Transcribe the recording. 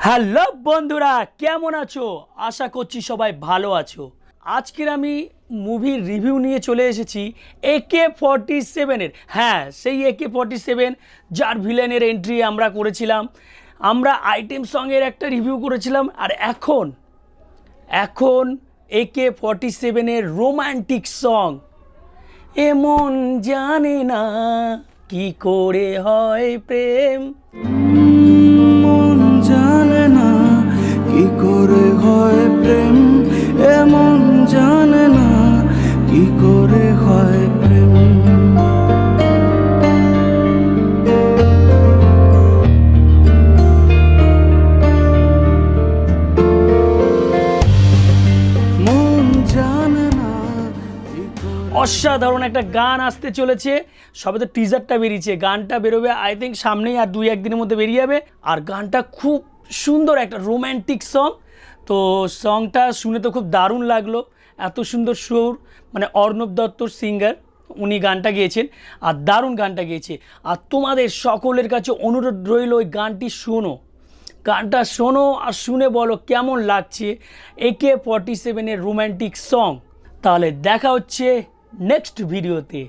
Hello বন্ধুরা, কেমন আছো? আশা করছি সবাই ভালো আছো। আজকের আমি মুভির রিভিউ নিয়ে চলে এসেছি AK-47-এর। হ্যাঁ, সেই AK-47 যার ভিলেনের এন্ট্রি আমরা করেছিলাম। আমরা আইটেম সঙের একটা রিভিউ করেছিলাম, আর এখন AK-47-এর রোম্যান্টিক সং এমন জানে না কি করে হয় প্রেম। মন জানে না কি করে হয় প্রেম, এমন জানে না কি করে হয় প্রেম। মন জানে না কি করে। অসাধারণ একটা গান আসতে চলেছে। সবে তো টিজারটা বেরিয়েছে, গানটা বেরোবে আই থিঙ্ক সামনেই, আর 2-1 দিনের মধ্যে বেরিয়ে যাবে। আর গানটা খুব সুন্দর, একটা রোম্যান্টিক সং। তো সংটা শুনে তো খুব দারুণ লাগলো। এত সুন্দর সুর, মানে অর্ণব দত্তর সিঙ্গার, উনি গানটা গেয়েছেন আর দারুণ গানটা গেয়েছে। আর তোমাদের সকলের কাছে অনুরোধ রইল, ওই গানটি গানটা শোনো আর শুনে বলো কেমন লাগছে AK-47-এর রোম্যান্টিক সং। তাহলে দেখা হচ্ছে নেক্সট ভিডিওতে।